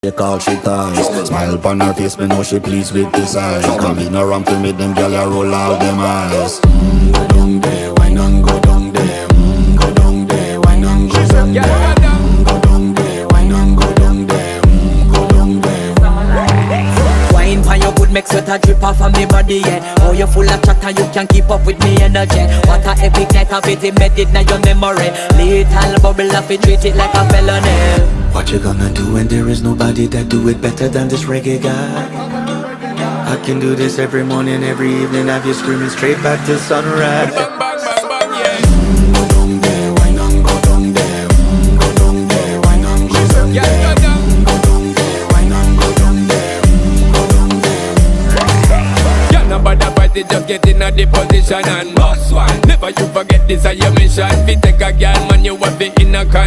They call she ties. Smile upon her face, me know she pleased with this eyes. Come in around to me, them gyal a roll out them eyes. Go down there, why not go down there? Go down there, why not go down there? Go down there, why not go down there? Go down there. Wine pan your good, make sweat a drip off of me body, yeah. Oh, you full of chatter, you can't keep up with me energy. What a epic night of it, embedded in your memory. Little bubble of it, treat it like a felony. What you gonna do when there is nobody that do it better than this reggae guy? I can do this every morning, every evening, have you screaming straight back to sunrise. Bang, bang, bang, bang, yeah. Go down there, why not go down there? Go down there, why not go down there? Yeah, go down. Go down there, why not go down there? Go down there. Yeah, nobody fight it, just get in a the position and boss one. Never you forget this is your mission. If you take a girl, man, you have it in a con.